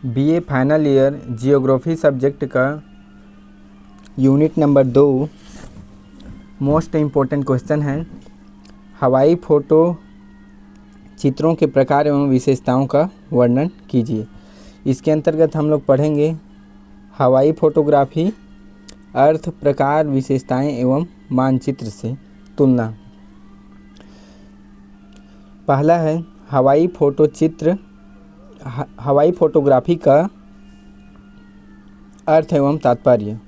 BA final year geography subject का unit number 2 most important question है। हवाई photo चित्रों के प्रकार एवं विशेषताओं का वर्णन कीजिए। इसके अंतर्गत हम लोग पढ़ेंगे हवाई फोटोग्राफी, अर्थ, प्रकार, विशेषताएं एवं मानचित्र से तुलना। पहला है हवाई फोटोचित्र। हवाई फोटोग्राफी का अर्थ एवं तात्पर्य।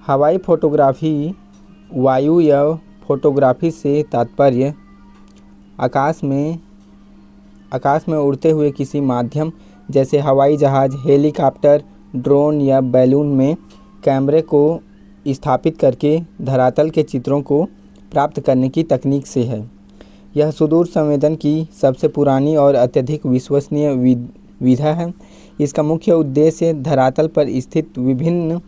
हवाई फोटोग्राफी वायु या फोटोग्राफी से तात्पर्य आकाश में उड़ते हुए किसी माध्यम जैसे हवाई जहाज, हेलीकॉप्टर, ड्रोन या बैलून में कैमरे को स्थापित करके धरातल के चित्रों को प्राप्त करने की तकनीक से है। यह सुदूर संवेदन की सबसे पुरानी और अत्यधिक विश्वसनीय विधा है। इसका मुख्य उद्देश्य धरातल पर स्थित विभिन्न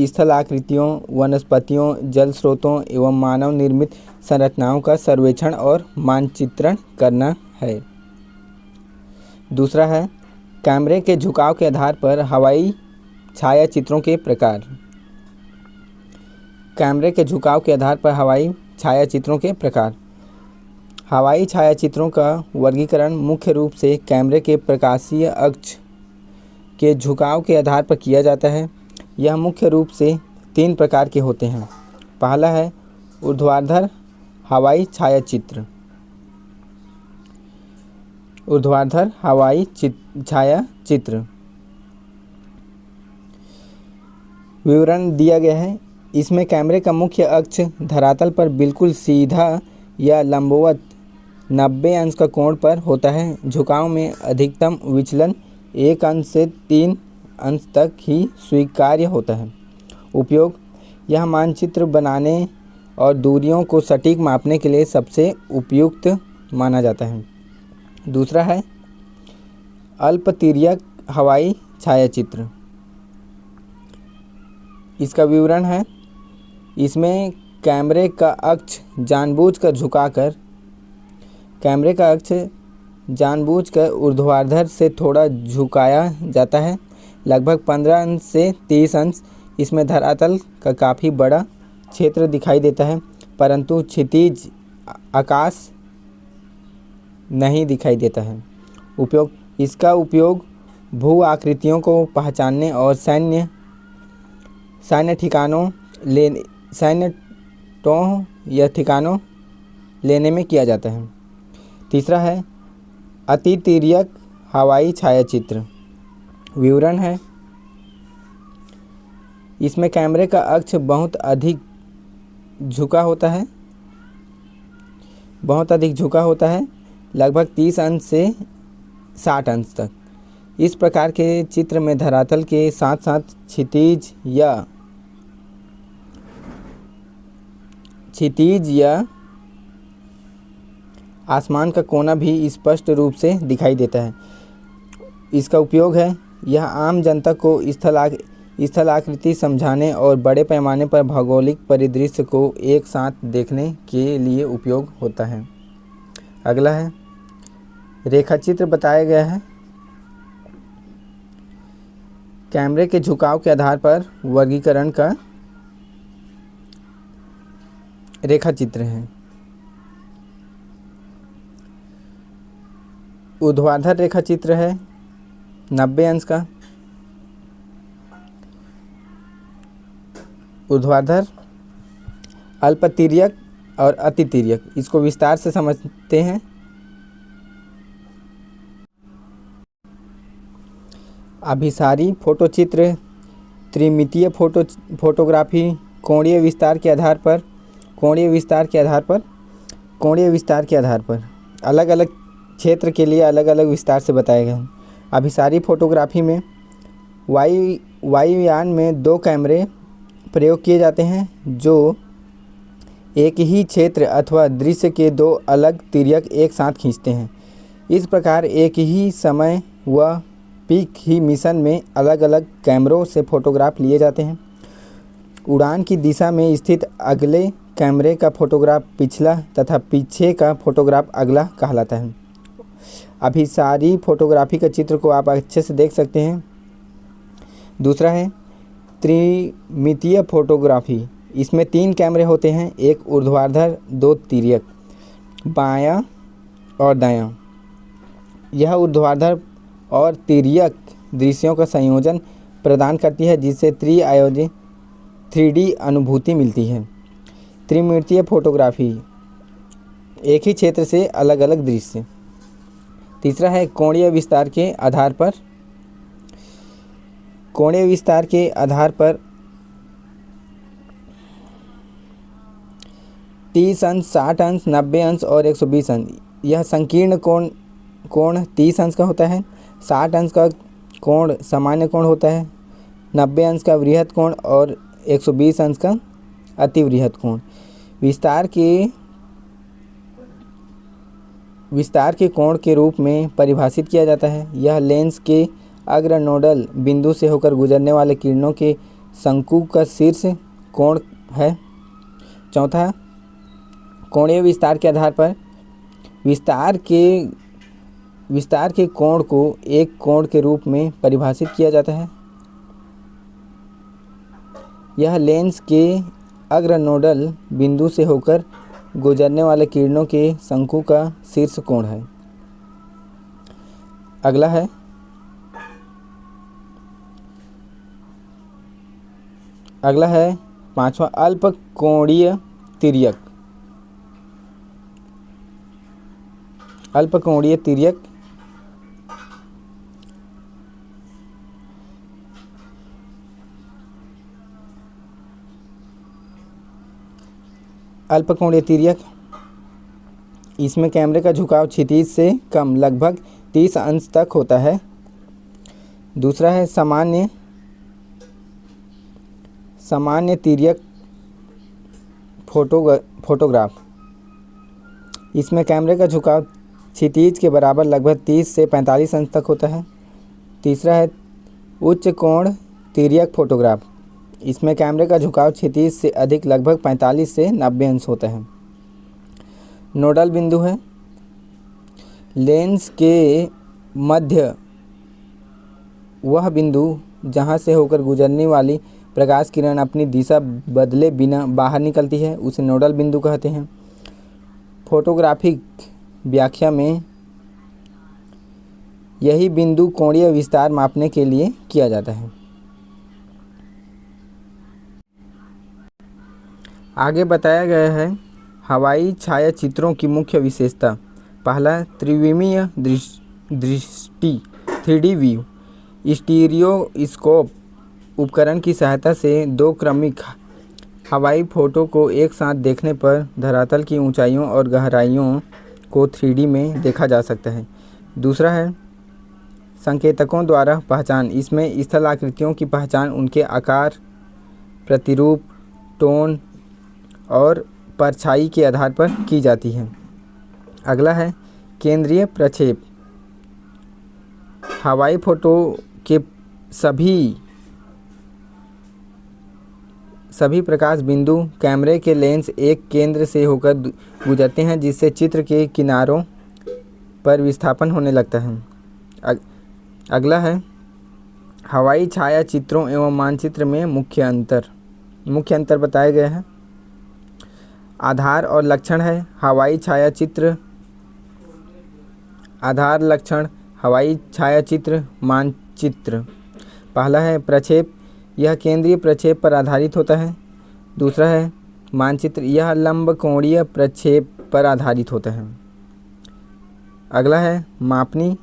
स्थलाकृतियों, वनस्पतियों, जल स्रोतों एवं मानव निर्मित संरचनाओं का सर्वेक्षण और मानचित्रण करना है। दूसरा है कैमरे के झुकाव के आधार पर हवाई छायाचित्रों के प्रकार। कैमरे के झुकाव के आधार पर हवाई छायाचित्रों के प्रकार। हवाई छायाचित्रों का वर्गीकरण मुख्य रूप से कैमरे के प्रकाशीय अक्ष के झुकाव के आधार पर किया जाता है। यह मुख्य रूप से 3 प्रकार के होते हैं। पहला है ऊर्ध्वाधर हवाई छायाचित्र। ऊर्ध्वाधर हवाई छायाचित्र विवरण दिया गया है। इसमें कैमरे का मुख्य अक्ष धरातल पर बिल्कुल सीधा या लंबवत 90 अंश का कोण पर होता है। झुकाव में अधिकतम विचलन 1 अंश से 3 अंश तक ही स्वीकार्य होता है। उपयोग: यह मानचित्र बनाने और दूरियों को सटीक मापने के लिए सबसे उपयुक्त माना जाता है। दूसरा है अल्पतिर्यक हवाई छायाचित्र। इसका विवरण है, इसमें कैमरे का अक्ष जानबूझकर ऊर्ध्वाधर से थोड़ा झुकाया जाता है, लगभग 15 अंश से 30 अंश। इसमें धरातल का काफ़ी बड़ा क्षेत्र दिखाई देता है, परंतु क्षितिज आकाश नहीं दिखाई देता है। उपयोग: इसका उपयोग भू आकृतियों को पहचानने और सैन्य ठिकानों लेने में किया जाता है। तीसरा है अतितिर्यक हवाई छायाचित्र। विवरण है, इसमें कैमरे का अक्ष बहुत अधिक झुका होता है, लगभग 30 अंश से 60 अंश तक। इस प्रकार के चित्र में धरातल के साथ साथ क्षितिज या आसमान का कोना भी स्पष्ट रूप से दिखाई देता है। इसका उपयोग है, यह आम जनता को स्थलाकृति समझाने और बड़े पैमाने पर भौगोलिक परिदृश्य को एक साथ देखने के लिए उपयोग होता है। अगला है रेखाचित्र बताया गया है। कैमरे के झुकाव के आधार पर वर्गीकरण का रेखाचित्र है। ऊर्ध्वाधर रेखाचित्र है 90 अंश का। ऊर्ध्वाधर, अल्पतिर्यक और अतितिर्यक, इसको विस्तार से समझते हैं। अभिसारी फोटोचित्र, त्रिमितीय फोटोग्राफी, कोणीय विस्तार के आधार पर अलग अलग क्षेत्र के लिए अलग अलग विस्तार से बताए गए हैं। अभिसारी फोटोग्राफी में वायुयान में 2 कैमरे प्रयोग किए जाते हैं जो एक ही क्षेत्र अथवा दृश्य के 2 अलग तिर्यक एक साथ खींचते हैं। इस प्रकार एक ही समय व पीक ही मिशन में अलग अलग कैमरों से फोटोग्राफ लिए जाते हैं। उड़ान की दिशा में स्थित अगले कैमरे का फोटोग्राफ पिछला तथा पीछे का फोटोग्राफ अगला कहलाता है। अभिसारी फोटोग्राफी का चित्र को आप अच्छे से देख सकते हैं। दूसरा है त्रिमितीय फोटोग्राफी। इसमें 3 कैमरे होते हैं, एक ऊर्ध्वाधर 2 तिर्यक, बायां और दायां। यह ऊर्ध्वाधर और तिर्यक दृश्यों का संयोजन प्रदान करती है जिससे त्रिआयोजित 3D अनुभूति मिलती है। त्रिमितीय फोटोग्राफी, एक ही क्षेत्र से अलग अलग दृश्य। तीसरा है कोणीय विस्तार के आधार पर। कोणीय विस्तार के आधार पर 30 अंश, 60 अंश, 90 अंश और 120 अंश। यह संकीर्ण कोण 30 अंश का होता है, 60 अंश का कोण सामान्य कोण होता है, 90 अंश का वृहद कोण और 120 अंश का अति वृहद कोण। विस्तार के कोण के रूप में परिभाषित किया जाता है। यह लेंस के अग्र नोडल बिंदु से होकर गुजरने वाले किरणों के शंकु का शीर्ष कोण है। चौथा, कोणीय विस्तार के आधार पर विस्तार के कोण को एक कोण के रूप में परिभाषित किया जाता है। यह लेंस के अग्र नोडल बिंदु से होकर गुजरने वाले किरणों के शंकु का शीर्ष कोण है। अगला है पांचवा, अल्पकोणीय तिर्यक। अल्पकोणीय तिर्यक इसमें कैमरे का झुकाव क्षितिज से कम लगभग 30 अंश तक होता है। दूसरा है सामान्य तिर्यक फोटोग्राफ। इसमें कैमरे का झुकाव क्षितिज के बराबर लगभग 30 से 45 अंश तक होता है। तीसरा है उच्च कोण तिर्यक फोटोग्राफ। इसमें कैमरे का झुकाव क्षितिज से अधिक लगभग 45 से 90 अंश होता है। नोडल बिंदु है लेंस के मध्य वह बिंदु जहां से होकर गुजरने वाली प्रकाश किरण अपनी दिशा बदले बिना बाहर निकलती है, उसे नोडल बिंदु कहते हैं। फोटोग्राफिक व्याख्या में यही बिंदु कोणीय विस्तार मापने के लिए किया जाता है। आगे बताया गया है हवाई छायाचित्रों की मुख्य विशेषता। पहला, त्रिविमीय दृष्टि 3D व्यू। स्टीरियोस्कोप उपकरण की सहायता से 2 क्रमिक हवाई फोटो को एक साथ देखने पर धरातल की ऊंचाइयों और गहराइयों को 3D में देखा जा सकता है। दूसरा है संकेतकों द्वारा पहचान। इसमें स्थल आकृतियों की पहचान उनके आकार, प्रतिरूप, टोन और परछाई के आधार पर की जाती है। अगला है केंद्रीय प्रक्षेप। हवाई फोटो के सभी प्रकाश बिंदु कैमरे के लेंस एक केंद्र से होकर गुजरते हैं जिससे चित्र के किनारों पर विस्थापन होने लगता है। अगला है हवाई छायाचित्रों एवं मानचित्र में मुख्य अंतर बताए गए हैं। आधार और लक्षण है हवाई छायाचित्र। आधार, लक्षण हवाई छायाचित्र मानचित्र। पहला है प्रक्षेप, यह केंद्रीय प्रक्षेप पर आधारित होता है। दूसरा है मानचित्र, यह लंबकोणीय प्रक्षेप पर आधारित होता है। अगला है मापनी।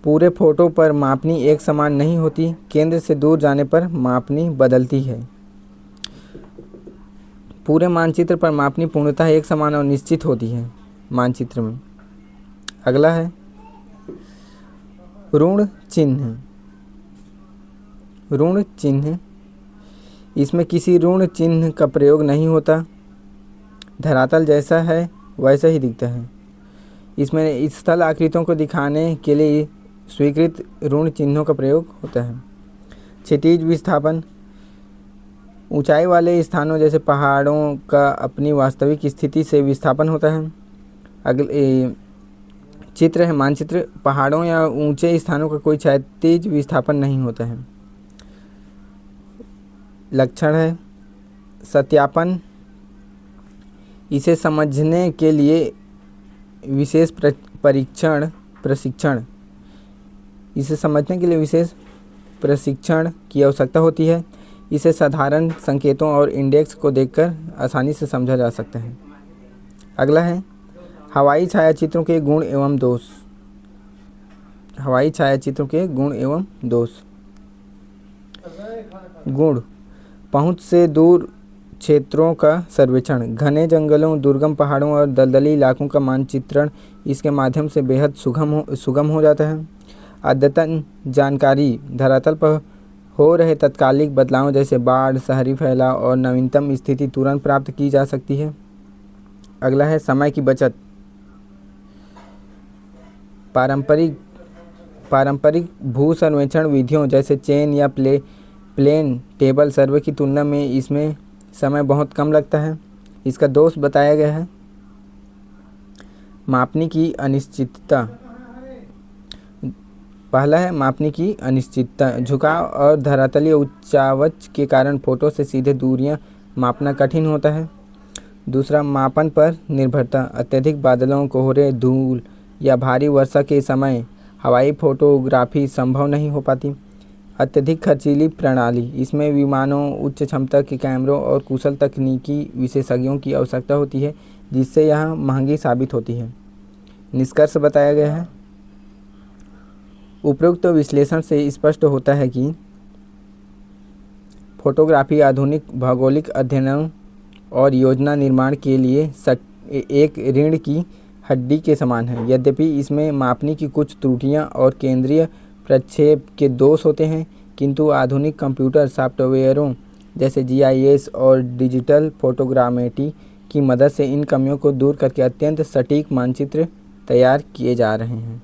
पूरे फोटो पर मापनी एक समान नहीं होती, केंद्र से दूर जाने पर मापनी बदलती है। पूरे मानचित्र पर मापनी पूर्णतः एक समान और निश्चित होती है मानचित्र में। अगला है ऋण चिन्ह। ऋण चिन्ह, इसमें किसी ऋण चिन्ह का प्रयोग नहीं होता, धरातल जैसा है वैसा ही दिखता है। इसमें स्थल आकृतियों को दिखाने के लिए स्वीकृत ऋण चिन्हों का प्रयोग होता है। क्षितिज विस्थापन, ऊंचाई वाले स्थानों जैसे पहाड़ों का अपनी वास्तविक स्थिति से विस्थापन होता है। चित्र है मानचित्र, पहाड़ों या ऊंचे स्थानों का कोई क्षैतिज विस्थापन नहीं होता है। लक्षण है सत्यापन, इसे समझने के लिए विशेष प्रशिक्षण की आवश्यकता होती है। इसे साधारण संकेतों और इंडेक्स को देखकर आसानी से समझा जा सकता है। अगला है हवाई छायाचित्रों के गुण एवं दोष। हवाई छायाचित्रों के गुण एवं दोष। गुण: पहुंच से दूर क्षेत्रों का सर्वेक्षण, घने जंगलों, दुर्गम पहाड़ों और दलदली इलाकों का मानचित्रण इसके माध्यम से बेहद सुगम हो जाता है। अद्यतन जानकारी: धरातल पर हो रहे तत्कालिक बदलावों जैसे बाढ़, शहरी फैलाव और नवीनतम स्थिति तुरंत प्राप्त की जा सकती है। अगला है समय की बचत। पारंपरिक भू सर्वेक्षण विधियों जैसे चेन या प्लेन टेबल सर्वे की तुलना में इसमें समय बहुत कम लगता है। इसका दोष बताया गया है मापने की अनिश्चितता। पहला है मापने की अनिश्चितता, झुकाव और धरातलीय उच्चावच के कारण फोटो से सीधे दूरियां मापना कठिन होता है। दूसरा, मापन पर निर्भरता, अत्यधिक बादलों, कोहरे, धूल या भारी वर्षा के समय हवाई फोटोग्राफी संभव नहीं हो पाती। अत्यधिक खर्चीली प्रणाली, इसमें विमानों, उच्च क्षमता के कैमरों और कुशल तकनीकी विशेषज्ञों की आवश्यकता होती है, जिससे यह महंगी साबित होती है। निष्कर्ष बताया गया है उपरोक्त विश्लेषण से स्पष्ट होता है कि फोटोग्राफी आधुनिक भौगोलिक अध्ययनों और योजना निर्माण के लिए एक रीढ़ की हड्डी के समान है। यद्यपि इसमें मापने की कुछ त्रुटियां और केंद्रीय प्रक्षेप के दोष होते हैं, किंतु आधुनिक कंप्यूटर सॉफ्टवेयरों जैसे GIS और डिजिटल फोटोग्रामेट्री की मदद से इन कमियों को दूर करके अत्यंत सटीक मानचित्र तैयार किए जा रहे हैं।